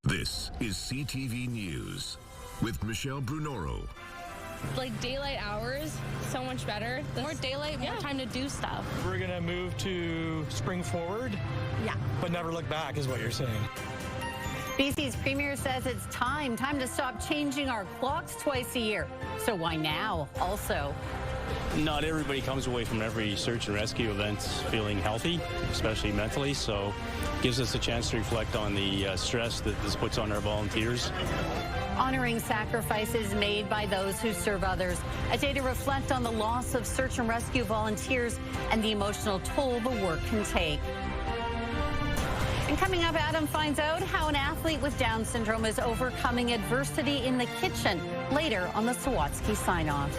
This is CTV News with Michelle Brunoro. Like daylight hours, so much better. More daylight, more time to do stuff. We're going to move to spring forward, but never look back is what you're saying. BC's Premier says it's time to stop changing our clocks twice a year. So why now? Also, not everybody comes away from every search and rescue event feeling healthy, especially mentally, so it gives us a chance to reflect on the stress that this puts on our volunteers. Honoring sacrifices made by those who serve others. A day to reflect on the loss of search and rescue volunteers and the emotional toll the work can take. And coming up, Adam finds out how an athlete with Down syndrome is overcoming adversity in the kitchen later on the Sawatsky sign-off.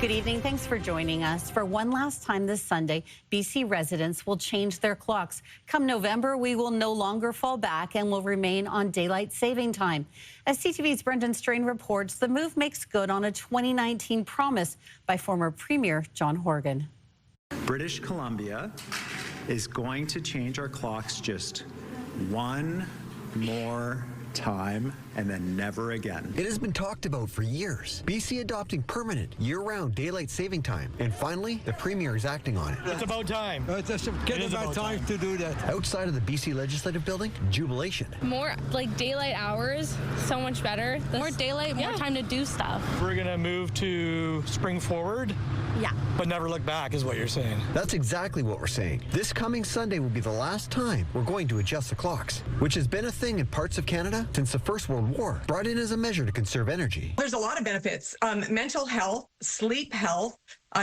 Good evening. Thanks for joining us. For one last time this Sunday, BC residents will change their clocks. Come November, we will no longer fall back and will remain on daylight saving time. As CTV's Brendan Strain reports, the move makes good on a 2019 promise by former Premier John Horgan. British Columbia is going to change our clocks just one more time and then never again. It has been talked about for years. BC adopting permanent year-round daylight saving time. And finally, the Premier is acting on it. It's about time. It's about time to do that. Outside of the BC Legislative Building, jubilation. More like daylight hours, so much better. More daylight, more time to do stuff. We're going to move to spring forward, but never look back is what you're saying. That's exactly what we're saying. This coming Sunday will be the last time we're going to adjust the clocks, which has been a thing in parts of Canada since the First World War, brought in as a measure to conserve energy. There's a lot of benefits. Mental health, sleep health,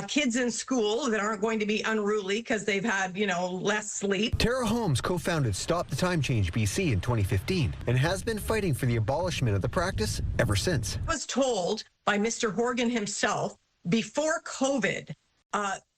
kids in school that aren't going to be unruly because they've had, less sleep. Tara Holmes co-founded Stop the Timechange BC in 2015 and has been fighting for the abolishment of the practice ever since. I was told by Mr. Horgan himself before COVID,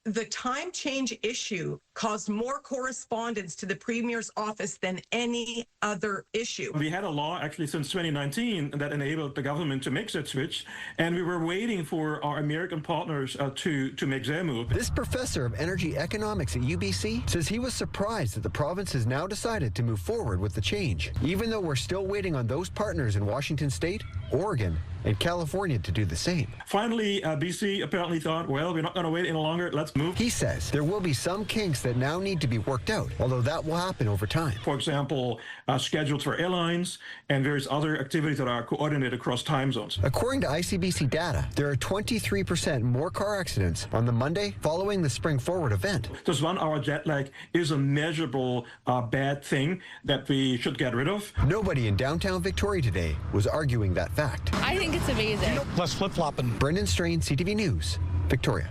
the time change issue caused more correspondence to the Premier's office than any other issue. We had a law actually since 2019 that enabled the government to make that switch, and we were waiting for our American partners to make their move. This professor of energy economics at UBC says he was surprised that the province has now decided to move forward with the change, even though we're still waiting on those partners in Washington State, Oregon, and California to do the same. Finally, BC apparently thought, well, we're not going to wait any longer, let's move. He says there will be some kinks that now need to be worked out, although that will happen over time. For example, schedules for airlines and various other activities that are coordinated across time zones. According to ICBC data, there are 23% more car accidents on the Monday following the Spring Forward event. This 1 hour jet lag is a measurable bad thing that we should get rid of. Nobody in downtown Victoria today was arguing that fact. I think it's amazing. Less flip-flopping. Brendan Strain, CTV News, Victoria.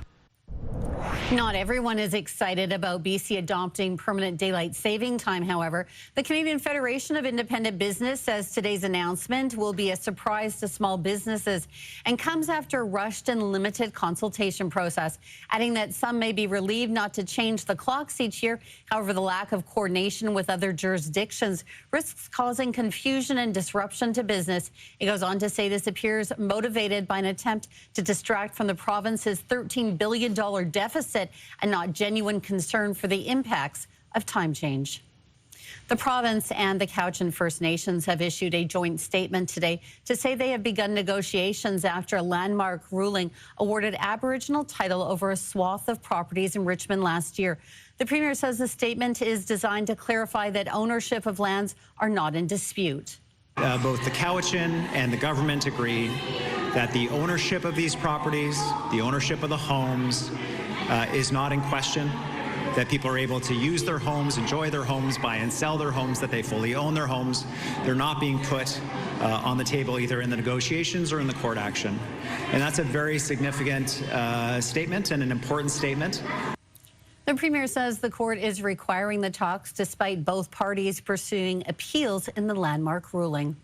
Not everyone is excited about BC adopting permanent daylight saving time, however. The Canadian Federation of Independent Business says today's announcement will be a surprise to small businesses and comes after a rushed and limited consultation process, adding that some may be relieved not to change the clocks each year. However, the lack of coordination with other jurisdictions risks causing confusion and disruption to business. It goes on to say this appears motivated by an attempt to distract from the province's $13 billion deficit and not genuine concern for the impacts of time change. The province and the Cowichan First Nations have issued a joint statement today to say they have begun negotiations after a landmark ruling awarded Aboriginal title over a swath of properties in Richmond last year. The Premier says the statement is designed to clarify that ownership of lands are not in dispute. Both the Cowichan and the government agree that the ownership of these properties, the ownership of the homes, is not in question, that people are able to use their homes, enjoy their homes, buy and sell their homes, that they fully own their homes. They're not being put on the table either in the negotiations or in the court action. And that's a very significant statement and an important statement. The Premier says the court is requiring the talks despite both parties pursuing appeals in the landmark ruling.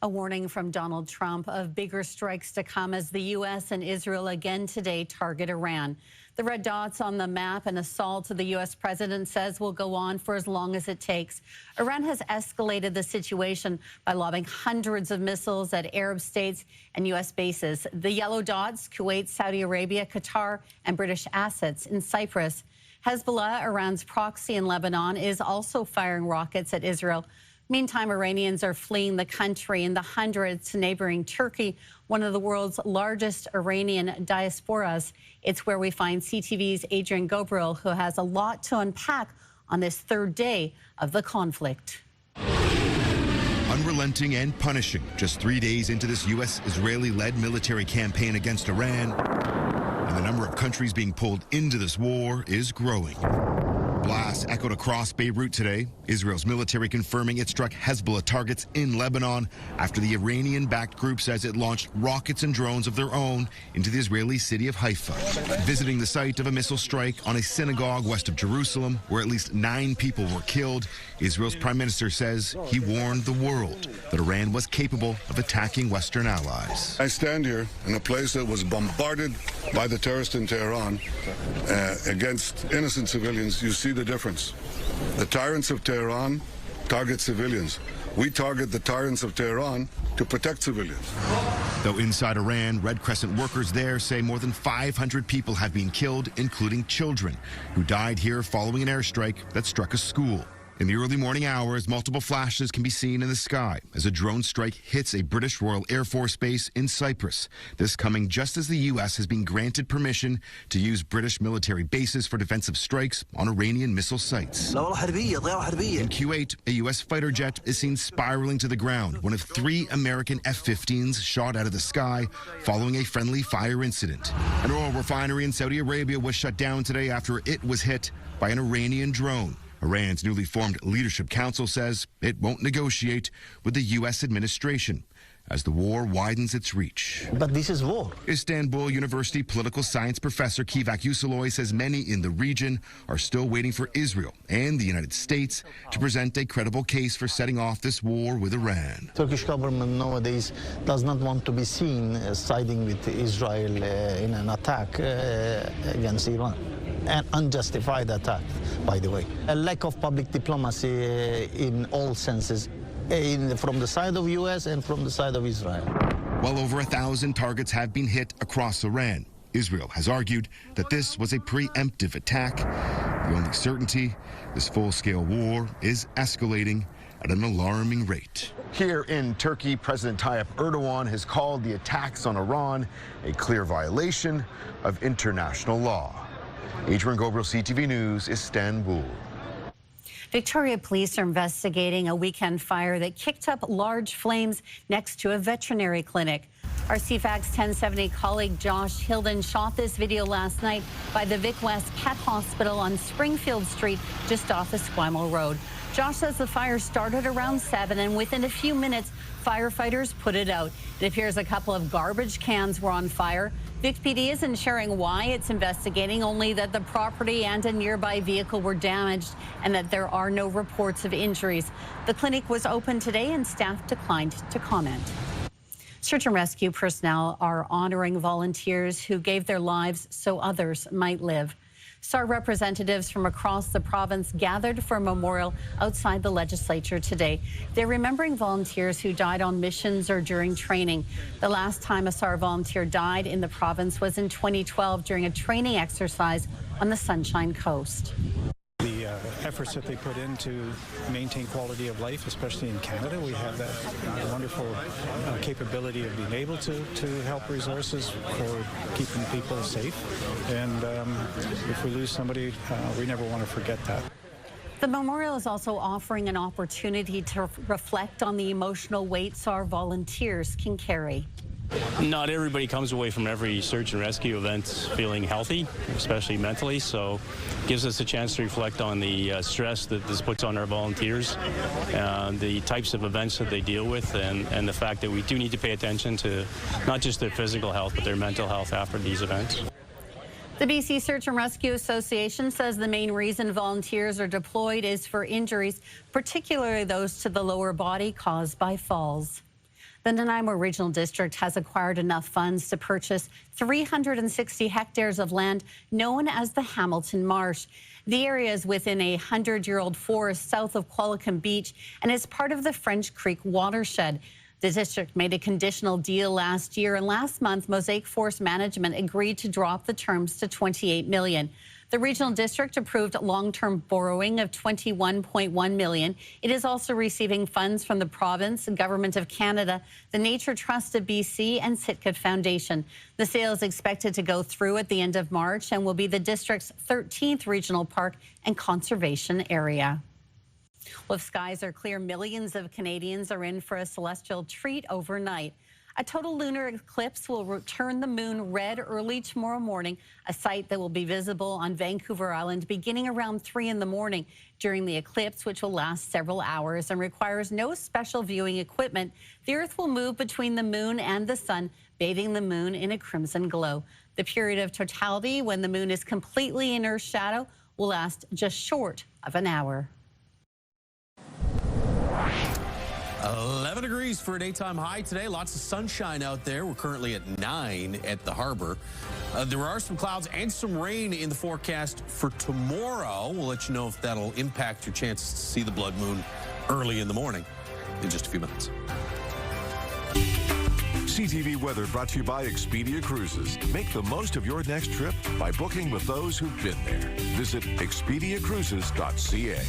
A warning from Donald Trump of bigger strikes to come as the U.S. and Israel again today target Iran. The red dots on the map, an assault the U.S. president says will go on for as long as it takes. Iran has escalated the situation by lobbing hundreds of missiles at Arab states and U.S. bases. The yellow dots, Kuwait, Saudi Arabia, Qatar, and British assets in Cyprus. Hezbollah, Iran's proxy in Lebanon, is also firing rockets at Israel. Meantime, Iranians are fleeing the country in the hundreds to neighboring Turkey, one of the world's largest Iranian diasporas. It's where we find CTV's Adrian Gabriel, who has a lot to unpack on this third day of the conflict. Unrelenting and punishing, just 3 days into this U.S.-Israeli-led military campaign against Iran, and the number of countries being pulled into this war is growing. Blasts echoed across Beirut today. Israel's military confirming it struck Hezbollah targets in Lebanon after the Iranian-backed group says it launched rockets and drones of their own into the Israeli city of Haifa. Visiting the site of a missile strike on a synagogue west of Jerusalem, where at least 9 people were killed, Israel's prime minister says he warned the world that Iran was capable of attacking Western allies. I stand here in a place that was bombarded by the terrorists in Tehran against innocent civilians. You see the difference. The tyrants of Tehran target civilians. We target the tyrants of Tehran to protect civilians. Though inside Iran, Red Crescent workers there say more than 500 people have been killed, including children, who died here following an airstrike that struck a school. In the early morning hours, multiple flashes can be seen in the sky as a drone strike hits a British Royal Air Force base in Cyprus. This coming just as the U.S. has been granted permission to use British military bases for defensive strikes on Iranian missile sites. In Kuwait, a U.S. fighter jet is seen spiraling to the ground, one of 3 American F-15s shot out of the sky following a friendly fire incident. An oil refinery in Saudi Arabia was shut down today after it was hit by an Iranian drone. Iran's newly formed Leadership Council says it won't negotiate with the U.S. administration as the war widens its reach. But this is war. Istanbul University political science professor Kivak Yusaloy says many in the region are still waiting for Israel and the United States to present a credible case for setting off this war with Iran. Turkish government nowadays does not want to be seen siding with Israel in an attack against Iran. An unjustified attack, by the way. A lack of public diplomacy in all senses, from the side of U.S. and from the side of Israel. Well over 1,000 targets have been hit across Iran. Israel has argued that this was a preemptive attack. The only certainty, this full-scale war is escalating at an alarming rate. Here in Turkey, President Tayyip Erdogan has called the attacks on Iran a clear violation of international law. Adrian Gabriel, CTV News, Istanbul. Victoria police are investigating a weekend fire that kicked up large flames next to a veterinary clinic. Our CFAX 1070 colleague Josh Hilden shot this video last night by the Vic West Pet Hospital on Springfield Street, just off Esquimalt Road. Josh says the fire started around 7, and within a few minutes, firefighters put it out. It appears a couple of garbage cans were on fire. Vic PD isn't sharing why it's investigating, only that the property and a nearby vehicle were damaged and that there are no reports of injuries. The clinic was open today and staff declined to comment. Search and rescue personnel are honoring volunteers who gave their lives so others might live. SAR representatives from across the province gathered for a memorial outside the legislature today. They're remembering volunteers who died on missions or during training. The last time a SAR volunteer died in the province was in 2012 during a training exercise on the Sunshine Coast. The efforts that they put in to maintain quality of life, especially in Canada, we have that wonderful capability of being able to help resources for keeping people safe. And if we lose somebody, we never want to forget that. The memorial is also offering an opportunity to reflect on the emotional weights our volunteers can carry. Not everybody comes away from every search and rescue event feeling healthy, especially mentally, so it gives us a chance to reflect on the stress that this puts on our volunteers, the types of events that they deal with, and the fact that we do need to pay attention to not just their physical health, but their mental health after these events. The BC Search and Rescue Association says the main reason volunteers are deployed is for injuries, particularly those to the lower body caused by falls. The Nanaimo Regional District has acquired enough funds to purchase 360 hectares of land known as the Hamilton Marsh. The area is within a 100-year-old forest south of Qualicum Beach and is part of the French Creek watershed. The district made a conditional deal last year, and last month, Mosaic Forest Management agreed to drop the terms to $28 million. The regional district approved long-term borrowing of $21.1 million. It is also receiving funds from the province, Government of Canada, the Nature Trust of BC, and Sitka Foundation. The sale is expected to go through at the end of March and will be the district's 13th regional park and conservation area. Well, if skies are clear, millions of Canadians are in for a celestial treat overnight. A total lunar eclipse will turn the moon red early tomorrow morning, a sight that will be visible on Vancouver Island beginning around 3 in the morning. During the eclipse, which will last several hours and requires no special viewing equipment, the Earth will move between the moon and the sun, bathing the moon in a crimson glow. The period of totality, when the moon is completely in Earth's shadow, will last just short of an hour. 11 degrees for a daytime high today. Lots of sunshine out there. We're currently at 9 at the harbor. There are some clouds and some rain in the forecast for tomorrow. We'll let you know if that'll impact your chances to see the blood moon early in the morning in just a few minutes. CTV weather brought to you by Expedia Cruises. Make the most of your next trip by booking with those who've been there. Visit expediacruises.ca.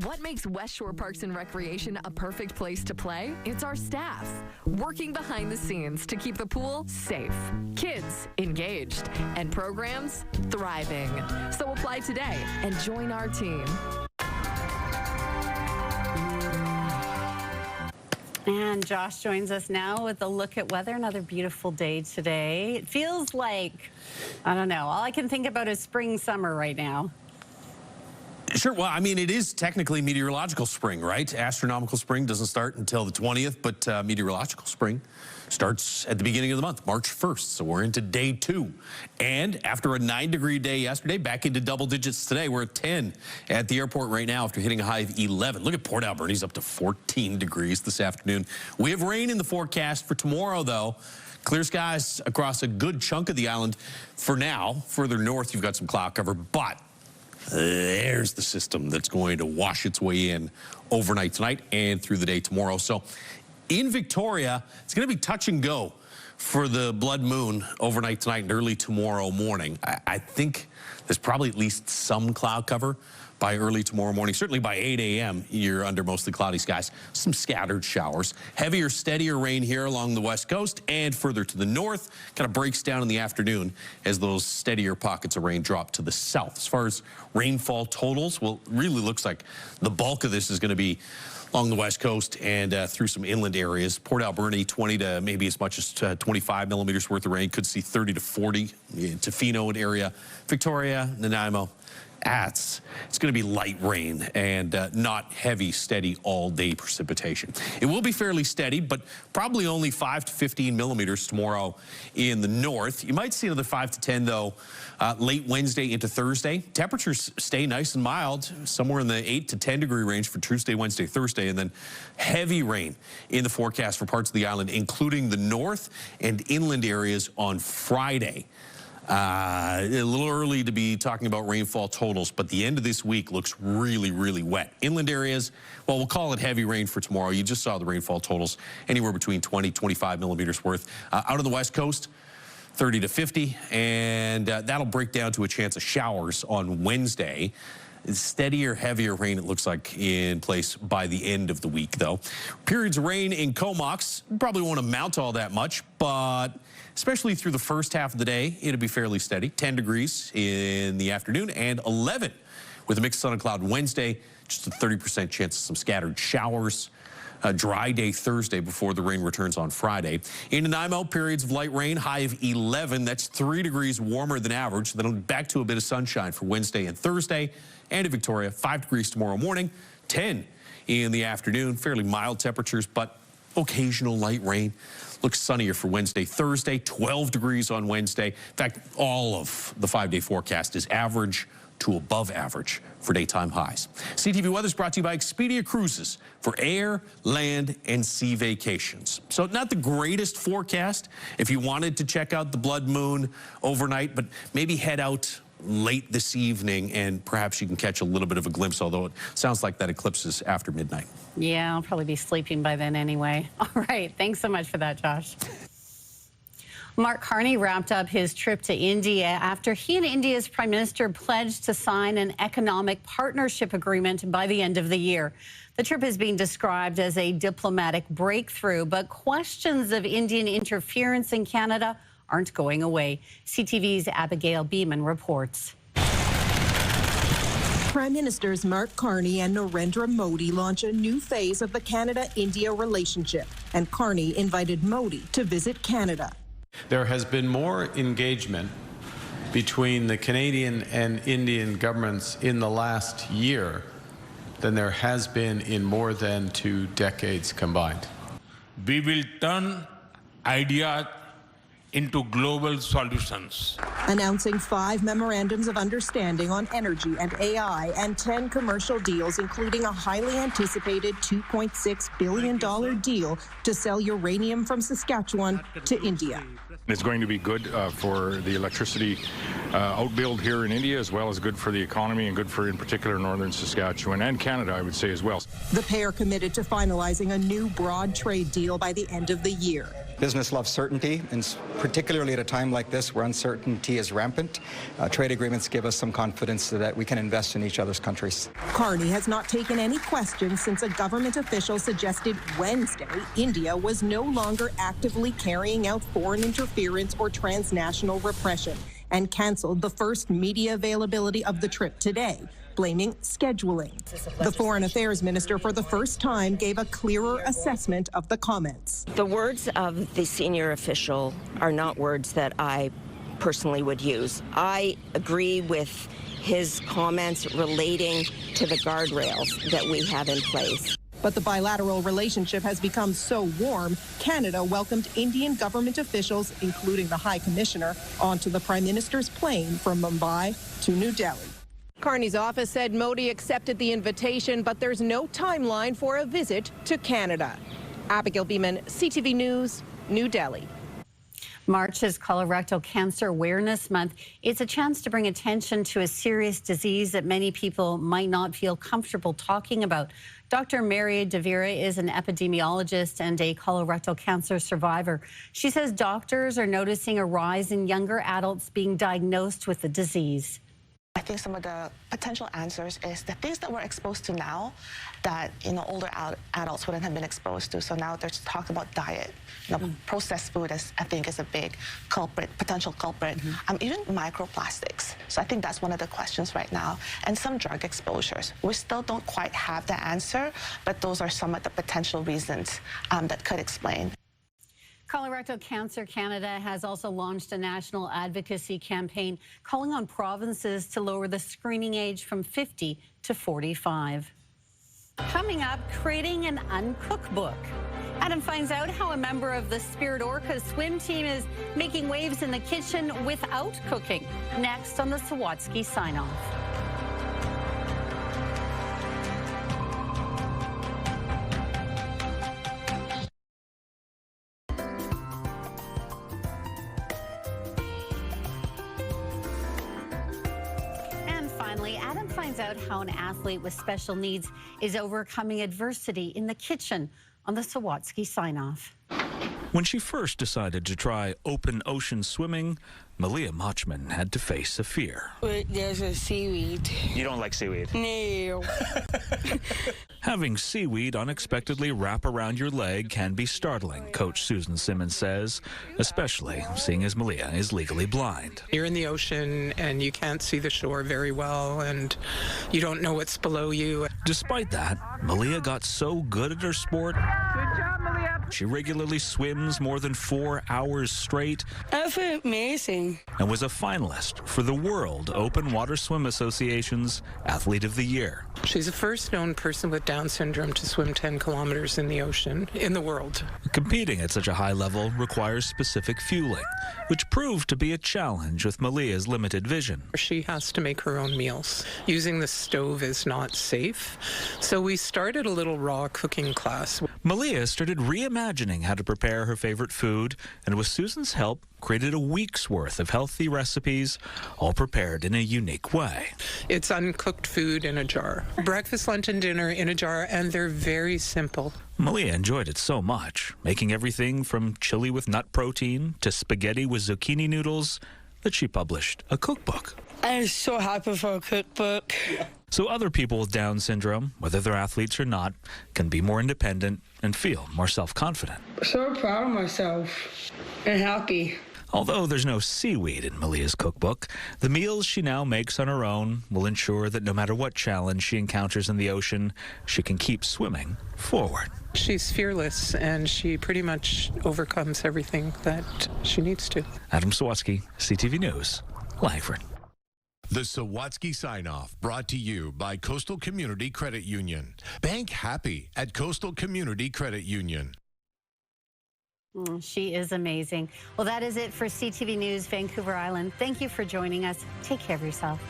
What makes West Shore Parks and Recreation a perfect place to play? It's our staff, working behind the scenes to keep the pool safe, kids engaged, and programs thriving. So apply today and join our team. And Josh joins us now with a look at weather. Another beautiful day today. It feels like, I don't know, all I can think about is spring, summer right now. Sure. Well, I mean, it is technically meteorological spring, right? Astronomical spring doesn't start until the 20th, but meteorological spring starts at the beginning of the month, March 1st. So we're into day 2. And after a 9-degree day yesterday, back into double digits today. We're at 10 at the airport right now after hitting a high of 11. Look at Port Alberni's up to 14 degrees this afternoon. We have rain in the forecast for tomorrow, though. Clear skies across a good chunk of the island for now. Further north, you've got some cloud cover, but there's the system that's going to wash its way in overnight tonight and through the day tomorrow. So in Victoria, it's going to be touch and go for the blood moon overnight tonight and early tomorrow morning. I think there's probably at least some cloud cover by early tomorrow morning. Certainly by 8 a.m., you're under mostly cloudy skies. Some scattered showers. Heavier, steadier rain here along the west coast and further to the north. Kind of breaks down in the afternoon as those steadier pockets of rain drop to the south. As far as rainfall totals, well, it really looks like the bulk of this is going to be along the west coast and through some inland areas. Port Alberni, 20 to maybe as much as 25 millimeters worth of rain. Could see 30 to 40. Tofino and area. Victoria, Nanaimo. It's going to be light rain and not heavy, steady all-day precipitation. It will be fairly steady, but probably only 5 to 15 millimeters tomorrow in the north. You might see another 5 to 10, though, late Wednesday into Thursday. Temperatures stay nice and mild, somewhere in the 8 to 10 degree range for Tuesday, Wednesday, Thursday, and then heavy rain in the forecast for parts of the island, including the north and inland areas on Friday. A little early to be talking about rainfall totals, but the end of this week looks really, really wet. Inland areas, well, we'll call it heavy rain for tomorrow. You just saw the rainfall totals, anywhere between 20, 25 millimeters worth. Out on the west coast, 30 to 50, and that'll break down to a chance of showers on Wednesday. Steadier, heavier rain, it looks like, in place by the end of the week, though. Periods of rain in Comox probably won't amount all that much, but especially through the first half of the day, it'll be fairly steady. 10 degrees in the afternoon and 11 with a mix of sun and cloud Wednesday. Just a 30% chance of some scattered showers. A dry day Thursday before the rain returns on Friday. In Nanaimo, periods of light rain, high of 11. That's 3 degrees warmer than average. Then back to a bit of sunshine for Wednesday and Thursday. And in Victoria, 5 degrees tomorrow morning, 10 in the afternoon. Fairly mild temperatures, but occasional light rain. Looks sunnier for Wednesday, Thursday, 12 degrees on Wednesday. In fact, all of the 5-day forecast is average to above average for daytime highs. CTV Weather is brought to you by Expedia Cruises for air, land, and sea vacations. So not the greatest forecast if you wanted to check out the blood moon overnight, but maybe head out late this evening and perhaps you can catch a little bit of a glimpse, although it sounds like that eclipse is after midnight. Yeah, I'll probably be sleeping by then anyway. All right. Thanks so much for that, Josh. Mark Carney wrapped up his trip to India after he and India's Prime Minister pledged to sign an economic partnership agreement by the end of the year. The trip is being described as a diplomatic breakthrough, but questions of Indian interference in Canada aren't going away. CTV's Abigail Beeman reports. Prime Ministers Mark Carney and Narendra Modi launch a new phase of the Canada-India relationship, and Carney invited Modi to visit Canada. There has been more engagement between the Canadian and Indian governments in the last year than there has been in more than 2 decades combined. We will turn ideas into global solutions. Announcing 5 memorandums of understanding on energy and AI and 10 commercial deals, including a highly anticipated $2.6 billion deal to sell uranium from Saskatchewan to India. It's going to be good for the electricity outbuild here in India, as well as good for the economy and good for, in particular, northern Saskatchewan and Canada, I would say, as well. The pair committed to finalizing a new broad trade deal by the end of the year. Business loves certainty, and particularly at a time like this where uncertainty is rampant, trade agreements give us some confidence that we can invest in each other's countries. Carney has not taken any questions since a government official suggested Wednesday India was no longer actively carrying out foreign interference or transnational repression, and canceled the first media availability of the trip today, blaming scheduling. The Foreign Affairs Minister for the first time gave a clearer assessment of the comments. The words of the senior official are not words that I personally would use. I agree with his comments relating to the guardrails that we have in place. But the bilateral relationship has become so warm, Canada welcomed Indian government officials, including the High Commissioner, onto the Prime Minister's plane from Mumbai to New Delhi. Carney's office said Modi accepted the invitation, but there's no timeline for a visit to Canada. Abigail Beeman, CTV News, New Delhi. March is Colorectal Cancer Awareness Month. It's a chance to bring attention to a serious disease that many people might not feel comfortable talking about. Dr. Mary DeVera is an epidemiologist and a colorectal cancer survivor. She says doctors are noticing a rise in younger adults being diagnosed with the disease. I think some of the potential answers is the things that we're exposed to now that older adults wouldn't have been exposed to. So now there's talk about diet. Processed food I think is a big culprit, potential culprit. Even microplastics. So I think that's one of the questions right now. And some drug exposures. We still don't quite have the answer, but those are some of the potential reasons that could explain. Colorectal Cancer Canada has also launched a national advocacy campaign calling on provinces to lower the screening age from 50 to 45. Coming up, creating an uncooked book. Adam finds out how a member of the Spirit Orca swim team is making waves in the kitchen without cooking. Next on the Sawatsky Sign-Off. Adam finds out how an athlete with special needs is overcoming adversity in the kitchen on the Sawatsky Sign-Off. When she first decided to try open ocean swimming, Malia Machman had to face a fear. There's a seaweed. You don't like seaweed? No. Having seaweed unexpectedly wrap around your leg can be startling, Coach Susan Simmons says, especially seeing as Malia is legally blind. You're in the ocean and you can't see the shore very well and you don't know what's below you. Despite that, Malia got so good at her sport, Good job, Malia. She regularly swims more than 4 hours straight. That's amazing. And was a finalist for the World Open Water Swim Association's Athlete of the Year. She's the first known person with Down syndrome to swim 10 kilometers in the ocean in the world. Competing at such a high level requires specific fueling, which proved to be a challenge with Malia's limited vision. She has to make her own meals. Using the stove is not safe, so we started a little raw cooking class. Malia started reimagining how to prepare her favorite food, and with Susan's help, created a week's worth of healthy recipes, all prepared in a unique way. It's uncooked food in a jar. Breakfast, lunch, and dinner in a jar, and they're very simple. Malia enjoyed it so much, making everything from chili with nut protein to spaghetti with zucchini noodles, that she published a cookbook. I'm so happy for a cookbook. So other people with Down syndrome, whether they're athletes or not, can be more independent and feel more self-confident. So proud of myself and happy. Although there's no seaweed in Malia's cookbook, the meals she now makes on her own will ensure that no matter what challenge she encounters in the ocean, she can keep swimming forward. She's fearless, and she pretty much overcomes everything that she needs to. Adam Sawatsky, CTV News, Langford. The Sawatsky Sign-Off, brought to you by Coastal Community Credit Union. Bank happy at Coastal Community Credit Union. She is amazing. Well, that is it for CTV News Vancouver Island. Thank you for joining us. Take care of yourself.